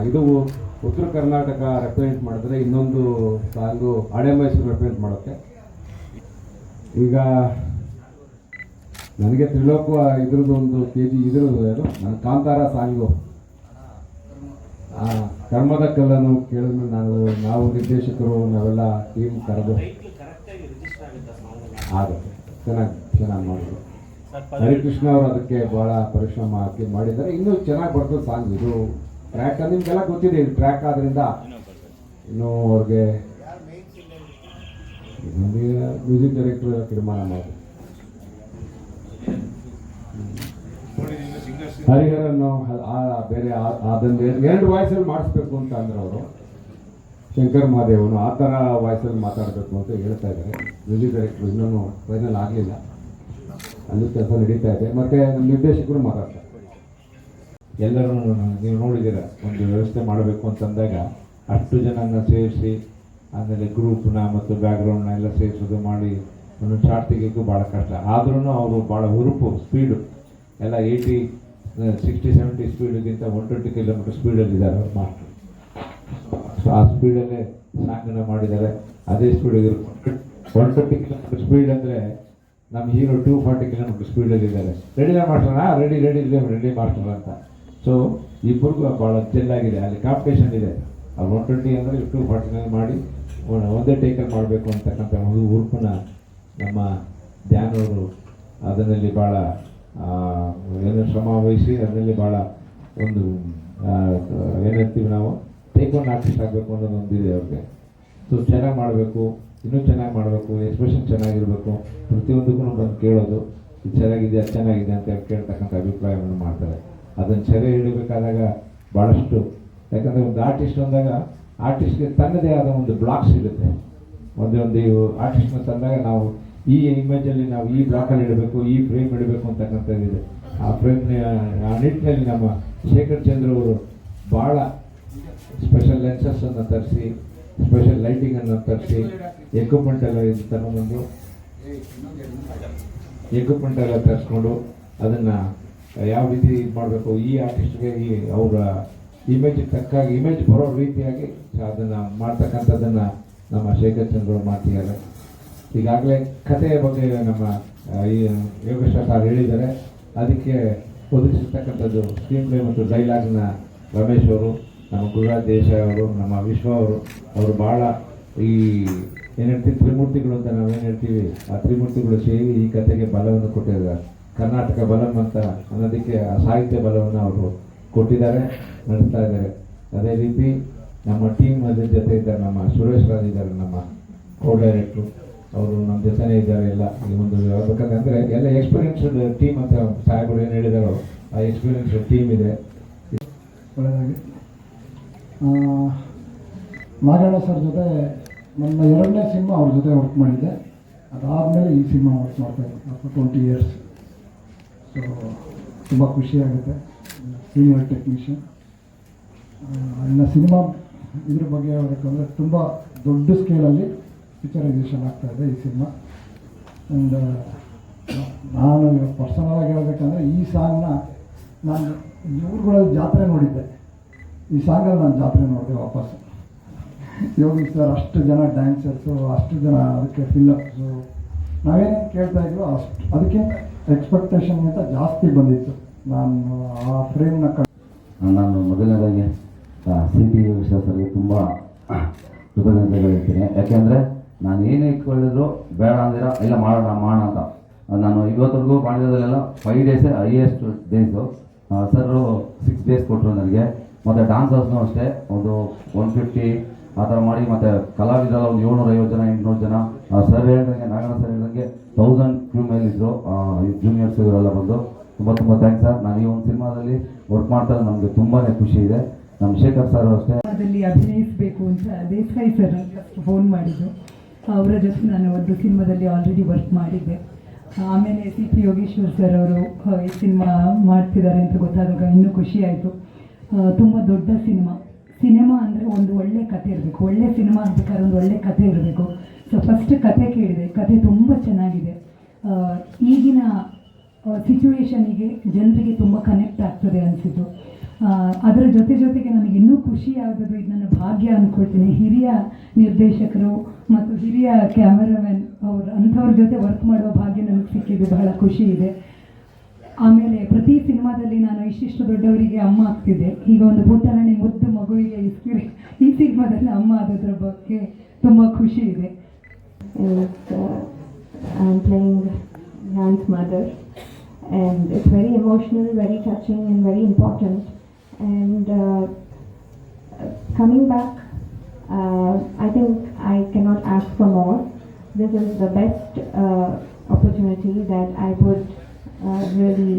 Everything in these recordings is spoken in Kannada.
ಇದು ಉತ್ತರ ಕರ್ನಾಟಕ ರೆಪ್ರೆಸೆಂಟ್ ಮಾಡಿದ್ರೆ, ಇನ್ನೊಂದು ಸಾಂಗು ಆಡೆ ಮೈಸೂರು ರೆಪ್ರೆಸೆಂಟ್ ಮಾಡುತ್ತೆ. ಈಗ ನನಗೆ ತ್ರಿಲೋಕ ಇದ್ರದ್ದು ಒಂದು KG ಇದ್ರದ್ದು ಏನು ನನ್ನ ಕಾಂತಾರ ಸಾಂಗು ಕರ್ಮದ ಕಲ್ಲನ್ನು ಕೇಳಿದ್ಮೇಲೆ ನಾವು ನಿರ್ದೇಶಕರು ನಾವೆಲ್ಲ ಟೀಮ್ ಕರೆದು ಆಗುತ್ತೆ. ಚೆನ್ನಾಗಿ ಮಾಡಿದ್ರು. ಹರಿಕೃಷ್ಣ ಅವರು ಅದಕ್ಕೆ ಭಾಳ ಪರಿಶ್ರಮ ಹಾಕಿ ಮಾಡಿದ್ದಾರೆ. ಇನ್ನೂ ಚೆನ್ನಾಗಿ ಬರ್ತದೆ ಸಾಂಗ್. ಇದು ಟ್ರ್ಯಾಕ್ ನಿಮ್ಗೆಲ್ಲ ಗೊತ್ತಿದೆ, ಇದು ಟ್ರ್ಯಾಕ್ ಆದ್ರಿಂದ ಇನ್ನೂ ಅವ್ರಿಗೆ ಮ್ಯೂಸಿಕ್ ಡೈರೆಕ್ಟರ್ ತೀರ್ಮಾನ ಮಾಡಿ ಹರಿಹರನ್ನು ಬೇರೆ ಅದೊಂದು 2 ವಾಯ್ಸಲ್ಲಿ ಮಾಡಿಸ್ಬೇಕು ಅಂತ ಅಂದ್ರೆ ಅವರು ಶಂಕರ್ ಮಹಾದೇವನು ಆ ಥರ ವಾಯ್ಸಲ್ಲಿ ಮಾತಾಡಬೇಕು ಅಂತ ಹೇಳ್ತಾ ಇದ್ದಾರೆ. ಮ್ಯೂಸಿಕ್ ಡೈರೆಕ್ಟ್ರು ಇನ್ನೂ ಫೈನಲ್ ಆಗಲಿಲ್ಲ, ಅಲ್ಲಿ ಕೆಲಸ ನಡೀತಾ ಇದೆ. ಮತ್ತು ನಮ್ಮ ನಿರ್ದೇಶಕರು ಮಾತಾಡ್ತಾರೆ. ಎಲ್ಲರೂ ನೀವು ನೋಡಿದ್ದೀರ, ಒಂದು ವ್ಯವಸ್ಥೆ ಮಾಡಬೇಕು ಅಂತಂದಾಗ ಅಷ್ಟು ಜನನ ಸೇರಿಸಿ ಆಮೇಲೆ ಗ್ರೂಪ್ನ ಮತ್ತು ಬ್ಯಾಕ್ಗ್ರೌಂಡ್ನ ಎಲ್ಲ ಸೇರಿಸೋದು ಮಾಡಿ ಒಂದು ಶಾರ್ಟ್ ತೆಗಿಯೋಕ್ಕೂ ಭಾಳ ಕಷ್ಟ. ಆದ್ರೂ ಅವರು ಭಾಳ ಹುರುಪು, ಸ್ಪೀಡು ಎಲ್ಲ 80, 60, 70 ಸ್ಪೀಡಿಗಿಂತ 120 ಕಿಲೋಮೀಟರ್ ಸ್ಪೀಡಲ್ಲಿದ್ದಾರೆ ಅವ್ರು ಮಾಸ್ಟರ್. ಸೊ ಆ ಸ್ಪೀಡಲ್ಲೇ ಸಾಂಗನ್ನು ಮಾಡಿದ್ದಾರೆ. ಅದೇ ಸ್ಪೀಡಿಗೆ 120 ಕಿಲೋಮೀಟರ್ ಸ್ಪೀಡ್ ಅಂದರೆ ನಮ್ಮ ಹೀರೋ 240 ಕಿಲೋಮೀಟರ್ ಸ್ಪೀಡಲ್ಲಿದ್ದಾರೆ. ರೆಡಿ ಮಾಸ್ಟರ್ನಾ, ರೆಡಿ ಮಾಸ್ಟರ್ ಅಂತ. ಸೊ ಇಬ್ಬರಿಗೂ ಭಾಳ ಚೆನ್ನಾಗಿದೆ. ಅಲ್ಲಿ ಕಾಂಪಿಟೇಷನ್ ಇದೆ. ಅದು 120 ಅಂದರೆ 240 ಮಾಡಿ ಒಂದೇ ಟೇಕಲ್ಲಿ ಮಾಡಬೇಕು ಅಂತಕ್ಕಂಥ ಒಂದು ಹುರುಪನ್ನ ನಮ್ಮ ಧ್ಯಾನವರು ಅದರಲ್ಲಿ ಭಾಳ ಏನು ಶ್ರಮ ವಹಿಸಿ ಅದರಲ್ಲಿ ಭಾಳ ಒಂದು ಏನು ಹೇಳ್ತೀವಿ ನಾವು ಟೇಕ್ ಒನ್ ಆರ್ಟಿಸ್ಟ್ ಆಗಬೇಕು ಅನ್ನೋದು ಒಂದಿದೆ ಅವ್ರಿಗೆ. ಸೊ ಚೆನ್ನಾಗಿ ಮಾಡಬೇಕು, ಇನ್ನೂ ಚೆನ್ನಾಗಿ ಮಾಡಬೇಕು, ಎಕ್ಸ್ಪ್ರೆಷನ್ ಚೆನ್ನಾಗಿರಬೇಕು, ಪ್ರತಿಯೊಂದಕ್ಕೂ ಬಂದು ಕೇಳೋದು ಇದು ಚೆನ್ನಾಗಿದೆ ಅದು ಚೆನ್ನಾಗಿದೆ ಅಂತ ಕೇಳ್ತಕ್ಕಂಥ ಅಭಿಪ್ರಾಯವನ್ನು ಮಾಡ್ತಾರೆ. ಅದನ್ನು ಸೆರೆ ಹಿಡಬೇಕಾದಾಗ ಭಾಳಷ್ಟು, ಯಾಕಂದರೆ ಒಂದು ಆರ್ಟಿಸ್ಟ್ ಅಂದಾಗ ಆರ್ಟಿಸ್ಟ್ಗೆ ತನ್ನದೇ ಆದ ಒಂದು ಬ್ಲಾಕ್ಸ್ ಇರುತ್ತೆ. ಒಂದು ಆರ್ಟಿಸ್ಟ್ನ ತಂದಾಗ ನಾವು ಈ ಇಮೇಜಲ್ಲಿ ನಾವು ಈ ಬ್ಲಾಕಲ್ಲಿ ಇಡಬೇಕು, ಈ ಫ್ರೇಮ್ ಇಡಬೇಕು ಅಂತಕ್ಕಂಥದ್ದಿದೆ. ಆ ಫ್ರೇಮ್ನ ಆ ನಿಟ್ಟಿನಲ್ಲಿ ನಮ್ಮ ಶೇಖರ್ ಚಂದ್ರ ಅವರು ಭಾಳ ಸ್ಪೆಷಲ್ ಲೆನ್ಸಸ್ಸನ್ನು ತರಿಸಿ, ಸ್ಪೆಷಲ್ ಲೈಟಿಂಗನ್ನು ತರಿಸಿ, ಎಕ್ವಿಪ್ಮೆಂಟ್ ಎಲ್ಲ ಇದು ತಗೊಂಡು ಎಕ್ವಿಪ್ಮೆಂಟ್ ಎಲ್ಲ ತರಿಸ್ಕೊಂಡು ಅದನ್ನು ಯಾವ ರೀತಿ ಇದು ಮಾಡಬೇಕು, ಈ ಆರ್ಟಿಸ್ಟ್ಗೆ ಈ ಅವರ ಇಮೇಜಿಗೆ ತಕ್ಕಾಗಿ ಇಮೇಜ್ ಬರೋ ರೀತಿಯಾಗಿ ಅದನ್ನು ಮಾಡ್ತಕ್ಕಂಥದ್ದನ್ನು ನಮ್ಮ ಶೇಖರ್ ಚಂದ್ರ ಮಾಡ್ತಿದ್ದಾರೆ. ಈಗಾಗಲೇ ಕಥೆಯ ಬಗ್ಗೆ ನಮ್ಮ ಈ ಯೋಗೇಶ್ ಸರ್ ಹೇಳಿದ್ದಾರೆ. ಅದಕ್ಕೆ ಒದಗಿಸಿರ್ತಕ್ಕಂಥದ್ದು ಸ್ಕ್ರೀನ್ ಪ್ಲೇ ಮತ್ತು ಡೈಲಾಗ್ನ ರಮೇಶ್ ಅವರು, ನಮ್ಮ ಗುರುರಾಜ್ ದೇಸಾಯಿ ಅವರು, ನಮ್ಮ ವಿಶ್ವ ಅವರು ಭಾಳ ಈ ಏನು ಹೇಳ್ತೀವಿ ತ್ರಿಮೂರ್ತಿಗಳು ಅಂತ ನಾವೇನು ಹೇಳ್ತೀವಿ, ಆ ತ್ರಿಮೂರ್ತಿಗಳು ಸೇರಿ ಈ ಕಥೆಗೆ ಬಲವನ್ನು ಕೊಟ್ಟಿದ್ದಾರೆ. ಕರ್ನಾಟಕ ಬಲಂ ಅಂತ ಅನ್ನೋದಕ್ಕೆ ಆ ಸಾಹಿತ್ಯ ಬಲವನ್ನು ಅವರು ಕೊಟ್ಟಿದ್ದಾರೆ, ನಡೆಸ್ತಾ ಇದ್ದಾರೆ. ಅದೇ ರೀತಿ ನಮ್ಮ ಟೀಮ್ ಅದ್ರ ಜೊತೆ ಇದ್ದಾರೆ. ನಮ್ಮ ಸುರೇಶ್ ರಾಜ್ ಇದ್ದಾರೆ, ನಮ್ಮ ಕೋ ಡೈರೆಕ್ಟ್ರು, ಅವರು ನಮ್ಮ ಜೊತೆನೇ ಇದ್ದಾರೆ. ಎಲ್ಲ ಈ ಒಂದು ಹೇಳ್ಬೇಕಂದ್ರೆ ಎಲ್ಲ ಎಕ್ಸ್ಪೀರಿಯನ್ಸ್ಡ್ ಟೀಮ್ ಅಂತ ಸಾಹೇಬರು ಏನು ಹೇಳಿದಾರೋ ಆ ಎಕ್ಸ್ಪೀರಿಯನ್ಸ್ಡ್ ಟೀಮ್ ಇದೆ. ಒಳ್ಳೆಯದಾಗಿ ನಾರಾಯಣ ಸರ್ ಜೊತೆ ನನ್ನ 2ನೇ ಸಿನಿಮಾ ಅವ್ರ ಜೊತೆ ವರ್ಕ್ ಮಾಡಿದ್ದೆ. ಅದಾದಮೇಲೆ ಈ ಸಿನಿಮಾ ವರ್ಕ್ ಮಾಡ್ತಾಯಿದ್ದೆ ಆಫ್ಟರ್ 20 years. ಸೊ ತುಂಬ ಖುಷಿಯಾಗುತ್ತೆ. Senior technician. ಇನ್ನು ಸಿನಿಮಾ ಇದ್ರ ಬಗ್ಗೆ ಹೇಳಬೇಕಂದ್ರೆ ತುಂಬ ದೊಡ್ಡ ಸ್ಕೇಲಲ್ಲಿ ಪಿಕ್ಚರೈಸೇಷನ್ ಆಗ್ತಾಯಿದೆ ಈ ಸಿನಿಮಾ. ಆ್ಯಂಡ್ ನಾನು ಪರ್ಸನಲಾಗಿ ಹೇಳಬೇಕಂದ್ರೆ ಈ ಸಾಂಗ್ನ ನಾನು ಊರುಗಳಲ್ಲಿ ಜಾತ್ರೆ ನೋಡಿದ್ದೆ. ಈ ಸಾಂಗಲ್ಲಿ ನಾನು ಜಾತ್ರೆ ನೋಡಿದೆ ವಾಪಸ್. ಯೋಗಿ ಸರ್ ಅಷ್ಟು ಜನ ಡ್ಯಾನ್ಸರ್ಸು, ಅಷ್ಟು ಜನ ಅದಕ್ಕೆ ಫಿಲ್ಲಪ್ಸು, ನಾವೇನೇನು ಕೇಳ್ತಾಯಿದ್ವೋ ಅಷ್ಟು ಅದಕ್ಕಿಂತ ಎಕ್ಸ್ಪೆಕ್ಟೇಷನ್ಗಿಂತ ಜಾಸ್ತಿ ಬಂದಿತ್ತು. ನಾನು ಆ ಫ್ರೇಮ್ನ ನಾನು ಮೊದಲನೇದಾಗಿ CP ಯೋಗೇಶ್ ಸರ್ಗೆ ತುಂಬ ಕೃತಜ್ಞತೆಗಳು ಹೇಳ್ತೀನಿ. ಯಾಕೆಂದರೆ ನಾನು ಏನೇ ಇಟ್ಕೊಳ್ಳಿದ್ರು ಬೇಡ ಅಂದಿರ ಇಲ್ಲ ಮಾಡೋಣ ಅಂತ. ನಾನು ಇವತ್ತರೆಗೂ ಮಾಡಿರೋದಲ್ಲೆಲ್ಲ 5 days highest days. Sir 6 days ಕೊಟ್ಟರು ನನಗೆ. ಮತ್ತು ಡಾನ್ಸರ್ಸ್ನೂ ಅಷ್ಟೇ ಒಂದು 150 ಆ ಥರ ಮಾಡಿ. ಮತ್ತು ಕಲಾವಿದರ ಒಂದು 750 ಜನ 800 ಜನ. ಸರ್ ಹೇಳ್ದಂಗೆ ನಾಗಣ್ಣ ಸರ್ ಹೇಳ್ದಂಗೆ 1000 ಕ್ರೂ ಮೇಲಿದ್ದರು ಜೂನಿಯರ್ಸ್ ಇವರೆಲ್ಲ ಬಂದು. ತುಂಬ ಥ್ಯಾಂಕ್ಸ್ ಸರ್. ನಾನು ಈ ಒಂದು ಸಿನಿಮಾದಲ್ಲಿ ವರ್ಕ್ ಮಾಡ್ತಾ ನಮಗೆ ತುಂಬಾ ಖುಷಿ ಇದೆ. ನಮ್ಮ ಶೇಖರ್ ಸರ್ ಅಷ್ಟೇ ಅದರಲ್ಲಿ ಅಭಿನಯಿಸಬೇಕು ಅಂತ ದೇಸಾಯಿ ಸರ್ ಫೋನ್ ಮಾಡಿದ್ದು. ಅವರ ಜೊತೆ ನಾನು ಒಂದು ಸಿನಿಮಾದಲ್ಲಿ ಆಲ್ರೆಡಿ ವರ್ಕ್ ಮಾಡಿದ್ದೆ. ಆಮೇಲೆ CP ಯೋಗೇಶ್ವರ್ ಸರ್ ಅವರು ಈ ಸಿನಿಮಾ ಮಾಡ್ತಿದ್ದಾರೆ ಅಂತ ಗೊತ್ತಾದಾಗ ಇನ್ನೂ ಖುಷಿ ಆಯಿತು. ತುಂಬ ದೊಡ್ಡ ಸಿನಿಮಾ ಅಂದರೆ ಒಂದು ಒಳ್ಳೆ ಕತೆ ಇರಬೇಕು. ಒಳ್ಳೆ ಸಿನಿಮಾ ಆಗಬೇಕಾದ್ರೆ ಒಂದು ಒಳ್ಳೆ ಕತೆ ಇರಬೇಕು. ಸೊ ಫಸ್ಟ್ ಕತೆ ಕೇಳಿದೆ. ಕತೆ ತುಂಬ ಚೆನ್ನಾಗಿದೆ. ಈಗಿನ ಸಿಚುವೇಶನಿಗೆ ಜನರಿಗೆ ತುಂಬ ಕನೆಕ್ಟ್ ಆಗ್ತದೆ ಅನಿಸಿತು. ಅದರ ಜೊತೆಗೆ ನನಗೆ ಇನ್ನೂ ಖುಷಿ ಆಗೋದು ಇದು ನನ್ನ ಭಾಗ್ಯ ಅಂದ್ಕೊಳ್ತೀನಿ. ಹಿರಿಯ ನಿರ್ದೇಶಕರು ಮತ್ತು ಹಿರಿಯ ಕ್ಯಾಮರಾಮನ್ ಅಂಥವ್ರ ಜೊತೆ ವರ್ಕ್ ಮಾಡುವ ಭಾಗ್ಯ ನನಗೆ ಸಿಕ್ಕಿದ್ದು ಬಹಳ ಖುಷಿ ಇದೆ. ಆಮೇಲೆ ಪ್ರತಿ ಸಿನಿಮಾದಲ್ಲಿ ನಾನು ಇಷ್ಟಿಷ್ಟು ದೊಡ್ಡವರಿಗೆ ಅಮ್ಮ ಆಗ್ತಿದ್ದೆ. ಈಗ ಒಂದು ಪುಟ್ಟಹಣಿ ಮುದ್ದು ಮಗುವಿಗೆ ಈ ಸಿನಿಮಾದಲ್ಲಿ ಅಮ್ಮ ಆದದ್ರ ಬಗ್ಗೆ ತುಂಬ ಖುಷಿ ಇದೆ. I'm playing Jan's mother, and it's very emotional, very touching, and very important. And coming back, I think I cannot ask for more. This is the best opportunity that I would really,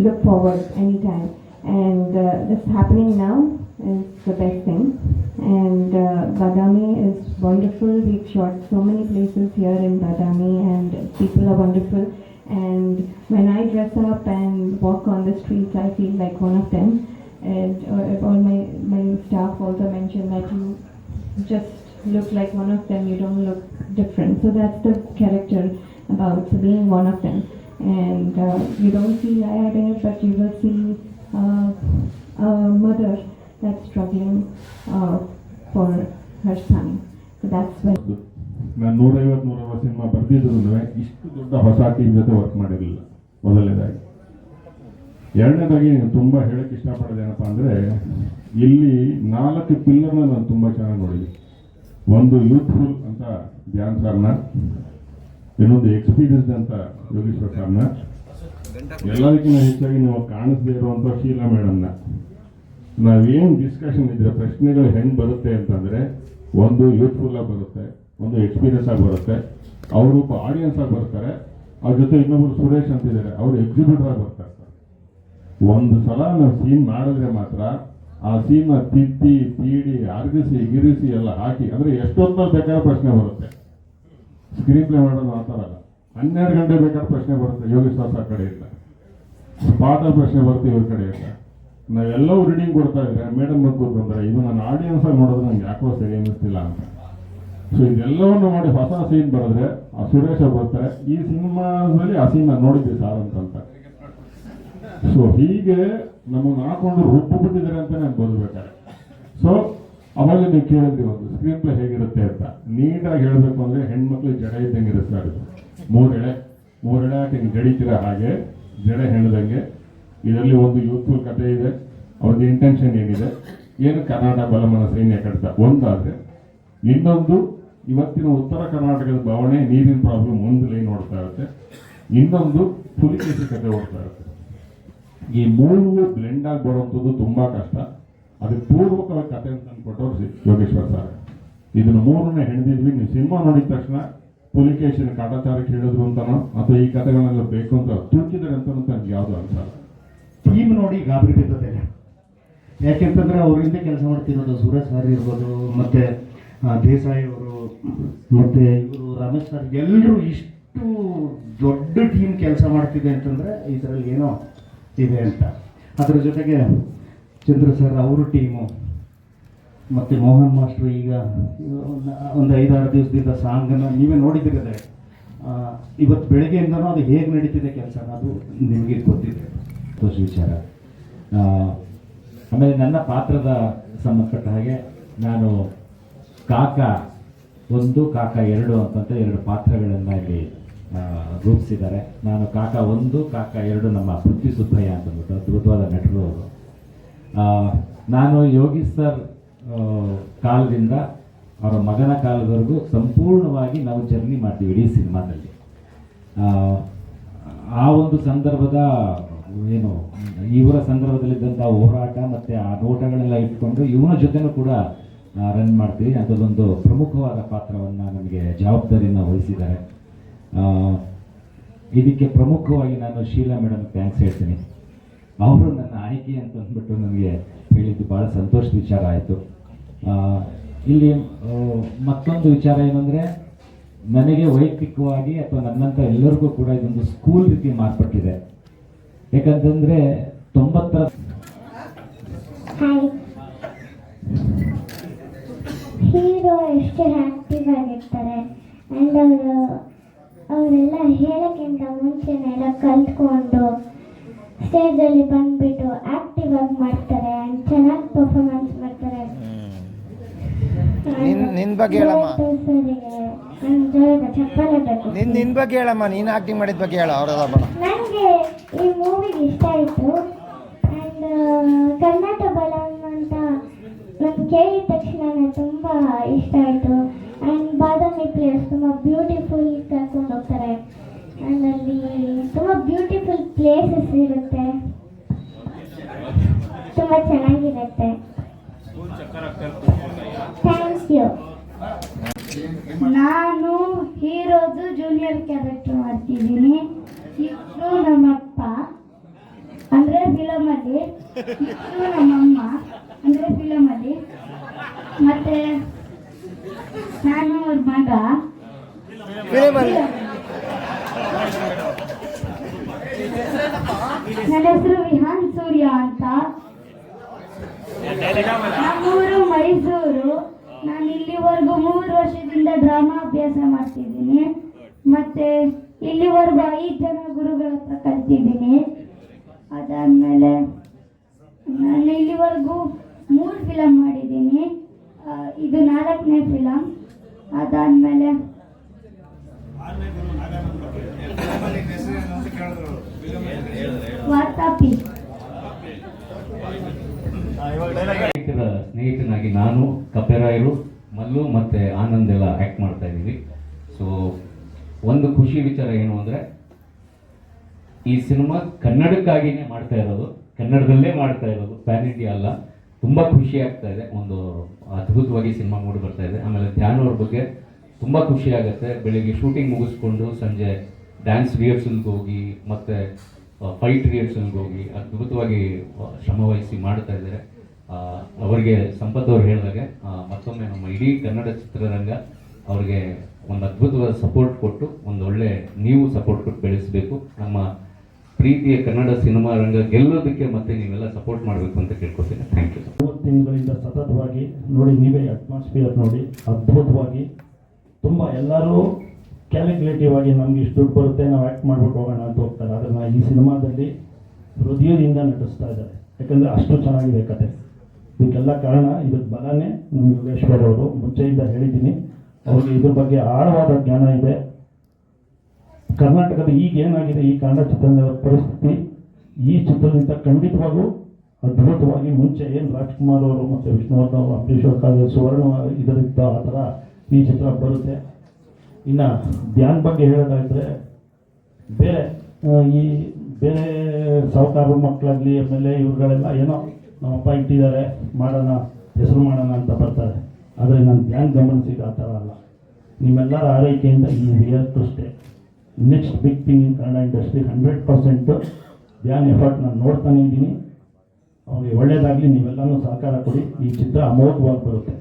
look forward anytime. And this happening now is the best thing. And Badami is wonderful. We've shot so many places here in Badami, and people are wonderful. And when I dress up and walk on the streets, I feel like one of them. And all my staff also mentioned that you just look like one of them. You don't look different. So that's the character about being one of them. And you don't see Laya there, but you will see a mother that's struggling for her son. So that's when. ನಾನು 150 ಸಿನಿಮಾ ಬರ್ದಿದ್ರು ಇಷ್ಟು ದೊಡ್ಡ ಹೊಸ ಟೀಮ್ ಜೊತೆ ವರ್ಕ್ ಮಾಡಿರಲಿಲ್ಲ. ಮೊದಲನೇದಾಗಿ. ಎರಡನೇದಾಗಿ ತುಂಬ ಹೇಳಕ್ಕೆ ಇಷ್ಟಪಡೋದೇನಪ್ಪ ಅಂದರೆ, ಇಲ್ಲಿ 4 ಪಿಲ್ಲರ್ನ ನಾನು ತುಂಬ ಚೆನ್ನಾಗಿ ನೋಡಿದೆ. ಒಂದು ಯೂತ್ಫುಲ್ ಅಂತ ಧ್ಯಾನ್ ಸರ್ನ, ಇನ್ನೊಂದು ಎಕ್ಸ್ಪೀರಿಯನ್ಸ್ ಅಂತ ಯೋಗೇಶ್ವರ್ ಸರ್ನ, ಎಲ್ಲದಕ್ಕಿಂತ ಹೆಚ್ಚಾಗಿ ನೀವು ಕಾಣಿಸದೇ ಇರುವಂಥ ಶೀಲಾ ಮೇಡಮ್ನ. ನಾವೇನು ಡಿಸ್ಕಷನ್ ಇದ್ರೆ ಪ್ರಶ್ನೆಗಳು ಹೆಂಗೆ ಬರುತ್ತೆ ಅಂತಂದರೆ, ಒಂದು ಯೂತ್ಫುಲ್ ಆಗಿ ಬರುತ್ತೆ, ಒಂದು ಎಕ್ಸ್ಪೀರಿಯನ್ಸ್ ಆಗಿ ಬರುತ್ತೆ. ಅವರು ಆಡಿಯನ್ಸ್ ಆಗಿ ಬರ್ತಾರೆ, ಅವ್ರ ಜೊತೆ ಇನ್ನೊಬ್ರು ಸುರೇಶ್ ಅಂತಿದ್ದಾರೆ, ಅವರು ಎಕ್ಸಿಕ್ಯೂಟಿವ್ ಆಗಿ ಬರ್ತಾರೆ. ಒಂದು ಸಲ ನಾವು ಸೀನ್ ಮಾಡಿದ್ರೆ ಮಾತ್ರ ಆ ಸೀನ್ನ ತಿದ್ದಿ ತೀಡಿ ಅರ್ಗಿಸಿ ಗಿರಿಸಿ ಎಲ್ಲ ಹಾಕಿ, ಅಂದರೆ ಎಷ್ಟೊತ್ತಲ್ಲಿ ಬೇಕಾದ್ರೆ ಪ್ರಶ್ನೆ ಬರುತ್ತೆ. ಸ್ಕ್ರೀನ್ ಪ್ಲೇ ಮಾಡೋದು ಆ ಥರ ಅಲ್ಲ. 12 ಗಂಟೆ ಬೇಕಾದ್ರೆ ಪ್ರಶ್ನೆ ಬರುತ್ತೆ ಯೋಗೇಶ್ವರ್ ಸರ್ ಕಡೆಯಿಂದ, ಸ್ಪಾಟಲ್ಲಿ ಪ್ರಶ್ನೆ ಬರುತ್ತೆ ಇವ್ರ ಕಡೆಯಿಂದ. ನಾವೆಲ್ಲವೂ ರೀಡಿಂಗ್ ಕೊಡ್ತಾ ಇದ್ರೆ ಮೇಡಮ್ ಬಂದ್ಕೊಟ್ಟು ಬಂದರೆ, ಇದು ನನ್ನ ಆಡಿಯನ್ಸ್ ಆಗಿ ನೋಡಿದ್ರೆ ನಂಗೆ ಯಾಕೋ ಸರಿ ಅನ್ನಿಸ್ತಿಲ್ಲ ಅಂತ. ಸೊ ಇದೆಲ್ಲವನ್ನು ಮಾಡಿ ಹೊಸ ಸೀನ್ ಬರೆದ್ರೆ ಆ ಸುರೇಶ ಬರ್ತಾರೆ, ಈ ಸಿನಿಮಾದಲ್ಲಿ ಆ ಸೀನ್ ನಾನು ನೋಡಿದ್ವಿ ಸಾರ್ ಅಂತ. ಸೊ ಹೀಗೆ ನಮಗೆ ಹಾಕೊಂಡು ರುಬ್ಬಿಬಿಟ್ಟಿದ್ದಾರೆ ಅಂತ ನಾನು ಬದಬೇಕಾರೆ. ಸೊ ಅವಾಗ ನೀವು ಕೇಳಿದ್ರಿ ಒಂದು ಸ್ಕ್ರೀನ್ ಪ್ಲೇ ಹೇಗಿರುತ್ತೆ ಅಂತ. ನೀಟಾಗಿ ಹೇಳಬೇಕು ಅಂದರೆ ಹೆಣ್ಮಕ್ಳಿಗೆ ಜಡೆ ಇದ್ದಂಗೆ ಇರುತ್ತೆ. ಅದು 3 ಎಳೆ ಹಾಕಿ ಹಿಂಗೆ ಜಡಿತೀರ, ಹಾಗೆ ಜಡೆ ಹೆಣ್ದಂಗೆ. ಇದರಲ್ಲಿ ಒಂದು ಯೂತ್ಫುಲ್ ಕಥೆ ಇದೆ, ಅವ್ರದ್ದು ಇಂಟೆನ್ಷನ್ ಏನಿದೆ, ಏನು ಕರ್ನಾಟಕ ಬಲಮನ ಸೈನ್ಯ ಕಡಿತ ಒಂದಾದರೆ, ಇನ್ನೊಂದು ಇವತ್ತಿನ ಉತ್ತರ ಕರ್ನಾಟಕದ ಬವಣೆ ನೀರಿನ ಪ್ರಾಬ್ಲಮ್ ಒಂದು ಲೈನ್ ಓಡ್ತಾ ಇರುತ್ತೆ, ಇನ್ನೊಂದು ಪುಲಿಕೇಸಿ ಕಥೆ ಓಡ್ತಾ ಇರುತ್ತೆ. ಈ 3 ಬ್ಲೆಂಡ್ ಆಗಿ ಬರುವಂಥದ್ದು ತುಂಬ ಕಷ್ಟ. ಅದಕ್ಕೆ ಪೂರ್ವಕವಾಗಿ ಕಥೆ ಅಂತ ಅಂದ್ಕೊಟ್ಟವ್ರು ಯೋಗೇಶ್ವರ್ ಸರ್. ಇದನ್ನು 3ನೇ ಹೆಣ್ದಿದ್ವಿ. ನೀವು ಸಿನಿಮಾ ನೋಡಿದ ತಕ್ಷಣ ಪುಲಿಕೇಶನ್ ಕಾಟಾಚಾರಕ್ಕೆ ಹೇಳಿದ್ರು ಅಂತನೋ ಅಥವಾ ಈ ಕಥೆಗಳನ್ನೆಲ್ಲ ಬೇಕು ಅಂತ ತುರ್ಕಿದ್ದಾರೆ ಅಂತ ನನಗೆ ಯಾವುದು ಅನ್ಸಲ್ಲ. ಟೀಮ್ ನೋಡಿ ಗಾಬರಿ ಬಿದ್ದದೆ. ಯಾಕೆಂತಂದ್ರೆ ಅವರಿಂದ ಕೆಲಸ ಮಾಡ್ತಿರೋದು ಸುರೇಶ್ ಸರ್ ಇರ್ಬೋದು, ಮತ್ತೆ ದೇಸಾಯಿ ಅವರು, ಮತ್ತೆ ಇವರು ರಮೇಶ್ ಸರ್, ಎಲ್ಲರೂ ಇಷ್ಟು ದೊಡ್ಡ ಟೀಮ್ ಕೆಲಸ ಮಾಡ್ತಿದೆ ಅಂತಂದ್ರೆ ಇದರಲ್ಲಿ ಏನೋ ಇದೆ ಅಂತ. ಅದರ ಜೊತೆಗೆ ಚಂದ್ರ ಸರ್ ಅವರು ಟೀಮು, ಮತ್ತು ಮೋಹನ್ ಮಾಸ್ಟ್ರು ಈಗ ಒಂದು 5-6 ದಿವಸದಿಂದ ಸಾಂಗನ್ನು ನೀವೇ ನೋಡಿದಿರದೆ. ಇವತ್ತು ಬೆಳಗ್ಗೆಯಿಂದನೂ ಅದು ಹೇಗೆ ನಡೀತಿದೆ ಕೆಲಸ ಅದು ನಿಮಗೆ ಗೊತ್ತಿದೆ. ಸಂತೋಷ ವಿಚಾರ. ಆಮೇಲೆ ನನ್ನ ಪಾತ್ರದ ಸಂಬಂಧಪಟ್ಟ ಹಾಗೆ ನಾನು ಕಾಕ 1 ಕಾಕ 2 ಅಂತಂತ 2 ಪಾತ್ರಗಳನ್ನು ಇಲ್ಲಿ ರೂಪಿಸಿದ್ದಾರೆ. ನಾನು ಕಾಕ 1 ಕಾಕ 2 ನಮ್ಮ ಪೃಥ್ವಿ ಸುಬ್ಬಯ್ಯ ಅಂತಂದ್ಬಿಟ್ಟು ಅದ್ಭುತವಾದ ನಟರು ಅವರು. ನಾನು ಯೋಗಿ ಸರ್ ಕಾಲದಿಂದ ಅವರ ಮಗನ ಕಾಲದವರೆಗೂ ಸಂಪೂರ್ಣವಾಗಿ ನಾವು ಜರ್ನಿ ಮಾಡ್ತೀವಿ ಇಡೀ ಸಿನಿಮಾದಲ್ಲಿ. ಆ ಒಂದು ಸಂದರ್ಭದ ಏನು ಇವರ ಸಂದರ್ಭದಲ್ಲಿದ್ದಂಥ ಹೋರಾಟ ಮತ್ತು ಆ ನೋಟಗಳೆಲ್ಲ ಇಟ್ಕೊಂಡು ಇವನ ಜೊತೆನೂ ಕೂಡ ರನ್ ಮಾಡ್ತೀವಿ. ಅದೊಂದು ಪ್ರಮುಖವಾದ ಪಾತ್ರವನ್ನು ನಮಗೆ ಜವಾಬ್ದಾರಿಯನ್ನು ವಹಿಸಿದ್ದಾರೆ. ಇದಕ್ಕೆ ಪ್ರಮುಖವಾಗಿ ನಾನು ಶೀಲಾ ಮೇಡಮ್ ಥ್ಯಾಂಕ್ಸ್ ಹೇಳ್ತೀನಿ. ಅವರು ನನ್ನ ಆಯ್ಕೆ ಅಂತ ಅಂದ್ಬಿಟ್ಟು ನನಗೆ ಹೇಳಿದ್ದು ಭಾಳ ಸಂತೋಷದ ವಿಚಾರ ಆಯಿತು. ಇಲ್ಲಿ ಮತ್ತೊಂದು ವಿಚಾರ ಏನಂದರೆ, ನನಗೆ ವೈಯಕ್ತಿಕವಾಗಿ ಅಥವಾ ನನ್ನಂಥ ಎಲ್ಲರಿಗೂ ಕೂಡ ಇದೊಂದು ಸ್ಕೂಲ್ ರೀತಿ ಮಾರ್ಪಟ್ಟಿದೆ. ಯಾಕಂತಂದರೆ 90ರ ಹೀರೋ ಎಷ್ಟು ಆ್ಯಕ್ಟಿವ್ ಆಗಿರ್ತಾರೆ. ಆ್ಯಂಡ್ ಅವರೆಲ್ಲ ಹೇಳೋಕ್ಕಿಂತ ಮುಂಚೆನೆಲ್ಲ ಕಲ್ತ್ಕೊಂಡು ಸ್ಟೇಜಲ್ಲಿ ಬಂದುಬಿಟ್ಟು ಆ್ಯಕ್ಟಿವ್ ಆಗಿ ಮಾಡ್ತಾರೆ ಆ್ಯಂಡ್ ಚೆನ್ನಾಗಿ ಪರ್ಫಾರ್ಮೆನ್ಸ್ ಮಾಡ್ತಾರೆ. ನಿನ್ ಬಗ್ಗೆ ಹೇಳಮ್ಮ. ಸರಿಗೆ ನನ್ನ ಜೋರದ ಚಪ್ಪಲೆ ಬೇಕು. ನಿನ್ ಬಗ್ಗೆ ಹೇಳಮ್ಮ, ನೀನು ಆಕ್ಟಿಂಗ್ ಮಾಡಿದ ಬಗ್ಗೆ ಹೇಳ. ಅವರೆಲ್ಲ ಬೇಡ. ನನಗೆ ಈ ಮೂವಿಗೆ ಇಷ್ಟ ಆಯಿತು ಆ್ಯಂಡ್ ಕರ್ನಾಟಕ ಬಲಂ ಅಂತ ನಾನು ಕೇಳಿದ ತಕ್ಷಣ ತುಂಬ ಇಷ್ಟ ಆಯಿತು. ಆ್ಯಂಡ್ ಬಾದಾಮಿ ಪ್ಲೇಸ್ ತುಂಬ ಬ್ಯೂಟಿಫುಲ್ ಕರ್ಕೊಂಡು ಹೋಗ್ತಾರೆ ಆ್ಯಂಡ್ ಅಲ್ಲಿ ತುಂಬ ಬ್ಯೂಟಿಫುಲ್ ಪ್ಲೇಸಸ್ ಇರುತ್ತೆ, ತುಂಬ ಚೆನ್ನಾಗಿರುತ್ತೆ. Thank you. ನಾನು ಹೀರೋದು ಜೂನಿಯರ್ ಕ್ಯಾರೆಕ್ಟರ್ ಮಾಡ್ತಿದ್ದೀನಿ. ಇಷ್ಟು ನಮ್ಮಪ್ಪ ಅಂದರೆ ಫಿಲಮಲ್ಲಿ, ಇಷ್ಟು ನಮ್ಮಮ್ಮ ಅಂದರೆ ಫಿಲಮಲ್ಲಿ, ಮತ್ತು ನಾನು ಅವ್ರ ಮಗ. ನನ್ನ ಹೆಸರು ವಿಹಾನ್ ಸೂರ್ಯ ಅಂತ. ನಮ್ಮೂರು ಮೈಸೂರು. ನಾನು ಇಲ್ಲಿವರೆಗೂ 3 ವರ್ಷದಿಂದ ಡ್ರಾಮಾ ಅಭ್ಯಾಸ ಮಾಡ್ತಿದ್ದೀನಿ. ಮತ್ತು ಇಲ್ಲಿವರೆಗೂ 5 ಜನ ಗುರುಗಳ ಹತ್ರ ಕಲ್ತಿದ್ದೀನಿ. ಅದಾದಮೇಲೆ ನಾನು ಇಲ್ಲಿವರೆಗೂ 3 ಫಿಲಮ್ ಮಾಡಿದ್ದೀನಿ. ಇದು 4ನೇ ಫಿಲಮ್. ಅದಾದಮೇಲೆ ವಾರ್ತಾಪಿ. ಸ್ನೇಹಿತನಾಗಿ ನಾನು, ಕಪ್ಪೆರಾಯರು, ಮಲ್ಲು ಮತ್ತು ಆನಂದ್ ಎಲ್ಲ ಆ್ಯಕ್ಟ್ ಮಾಡ್ತಾ ಇದ್ದೀವಿ. ಸೊ ಒಂದು ಖುಷಿ ವಿಚಾರ ಏನು ಅಂದರೆ, ಈ ಸಿನಿಮಾ ಕನ್ನಡಕ್ಕಾಗಿಯೇ ಮಾಡ್ತಾ ಇರೋದು, ಕನ್ನಡದಲ್ಲೇ ಮಾಡ್ತಾ ಇರೋದು, ಪ್ಯಾನ್ ಇಂಡಿಯಾ ಅಲ್ಲ. ತುಂಬ ಖುಷಿ ಆಗ್ತಾ ಇದೆ. ಒಂದು ಅದ್ಭುತವಾಗಿ ಸಿನಿಮಾ ಮೂಡಿ ಬರ್ತಾ ಇದೆ. ಆಮೇಲೆ ಧ್ಯಾನ್ ಅವ್ರ ಬಗ್ಗೆ ತುಂಬ ಖುಷಿ ಆಗುತ್ತೆ. ಬೆಳಿಗ್ಗೆ ಶೂಟಿಂಗ್ ಮುಗಿಸ್ಕೊಂಡು ಸಂಜೆ ಡ್ಯಾನ್ಸ್ ರಿಹರ್ಸಲ್ಗೆ ಹೋಗಿ ಮತ್ತು ಫೈಟ್ ರಿಹರ್ಸಲ್ಗೆ ಹೋಗಿ ಅದ್ಭುತವಾಗಿ ಶ್ರಮವಹಿಸಿ ಮಾಡ್ತಾ ಇದ್ದಾರೆ. ಅವರಿಗೆ ಸಂಪತ್ ಅವ್ರು ಹೇಳಿದಾಗೆ ಮತ್ತೊಮ್ಮೆ ನಮ್ಮ ಇಡೀ ಕನ್ನಡ ಚಿತ್ರರಂಗ ಅವ್ರಿಗೆ ಒಂದು ಅದ್ಭುತವಾದ ಸಪೋರ್ಟ್ ಕೊಟ್ಟು, ಒಂದು ಒಳ್ಳೆ ನೀವು ಸಪೋರ್ಟ್ ಕೊಟ್ಟು ಬೆಳೆಸಬೇಕು. ನಮ್ಮ ಪ್ರೀತಿಯ ಕನ್ನಡ ಸಿನಿಮಾ ರಂಗ ಗೆಲ್ಲೋದಕ್ಕೆ ಮತ್ತೆ ನೀವೆಲ್ಲ ಸಪೋರ್ಟ್ ಮಾಡಬೇಕು ಅಂತ ಕೇಳ್ಕೊತೀನಿ. Thank you. 30 ತಿಂಗಳಿಂದ ಸತತವಾಗಿ ನೋಡಿ, ನೀವೇ ಅಟ್ಮಾಸ್ಫಿಯರ್ ನೋಡಿ, ಅದ್ಭುತವಾಗಿ ತುಂಬ ಎಲ್ಲರೂ ಕ್ಯಾಲ್ಕುಲೇಟಿವ್ ಆಗಿ ನಮ್ಗೆ ಇಷ್ಟು ದುಡ್ಡು ಬರುತ್ತೆ, ನಾವು ಆ್ಯಕ್ಟ್ ಮಾಡ್ಬಿಟ್ಟು ಹೋಗೋಣ ಅಂತ ಹೋಗ್ತಾರೆ. ಆದರೆ ನಾನು ಈ ಸಿನಿಮಾದಲ್ಲಿ ಹೃದಯದಿಂದ ನಟಿಸ್ತಾ ಇದ್ದಾರೆ, ಯಾಕಂದರೆ ಅಷ್ಟು ಚೆನ್ನಾಗಿದೆ ಕತೆ. ಇದಕ್ಕೆಲ್ಲ ಕಾರಣ ಇದಕ್ಕೆ ಬಲನೇ ನಮ್ಮ ಯೋಗೇಶ್ವರ್ ಅವರು. ಮುಂಚೆಯಿಂದ ಹೇಳಿದ್ದೀನಿ, ಅವ್ರಿಗೆ ಇದ್ರ ಬಗ್ಗೆ ಆಳವಾದ ಜ್ಞಾನ ಇದೆ. ಕರ್ನಾಟಕದ ಈಗ ಏನಾಗಿದೆ ಈ ಕನ್ನಡ ಚಿತ್ರರಂಗದ ಪರಿಸ್ಥಿತಿ, ಈ ಚಿತ್ರದಿಂದ ಖಂಡಿತವಾಗೂ ಅದ್ಭುತವಾಗಿ ಮುಂಚೆ ಏನು ರಾಜ್ಕುಮಾರ್ ಅವರು ಮತ್ತು ವಿಷ್ಣುವರ್ಧನ್ ಅವರು, ಅಂಬರೀಷ್ ಅವರು ಸುವರ್ಣ ಇದರಿದ್ದ ಆ ಥರ ಈ ಚಿತ್ರ ಬರುತ್ತೆ. ಇನ್ನು ಧ್ಯಾನ್ ಬಗ್ಗೆ ಹೇಳೋದಾದರೆ, ಈ ಬೇರೆ ಸಾಹುಕಾರ ಮಕ್ಕಳಾಗಲಿ ಆಮೇಲೆ ಇವ್ರುಗಳೆಲ್ಲ ಏನೋ ನಮ್ಮಪ್ಪ ಇಟ್ಟಿದ್ದಾರೆ ಮಾಡೋಣ, ಹೆಸರು ಮಾಡೋಣ ಅಂತ ಬರ್ತಾರೆ. ಆದರೆ ನಾನು ಧ್ಯಾನ್ ಗಮನಿಸಿದ ಆ ಥರ ಅಲ್ಲ. ನಿಮ್ಮೆಲ್ಲರ ಆರೈಕೆಯಿಂದ ಈ here to stay, next big thing in Kannada industry. 100% ಧ್ಯಾನ್ ಎಫರ್ಟ್ ನಾನು ನೋಡ್ತಾನೆ ಇದ್ದೀನಿ. ಅವ್ರಿಗೆ ಒಳ್ಳೆಯದಾಗಲಿ, ನೀವೆಲ್ಲನೂ ಸಹಕಾರ ಕೊಡಿ. ಈ ಚಿತ್ರ ಅಮೋಘವಾಗಿ ಬರುತ್ತೆ.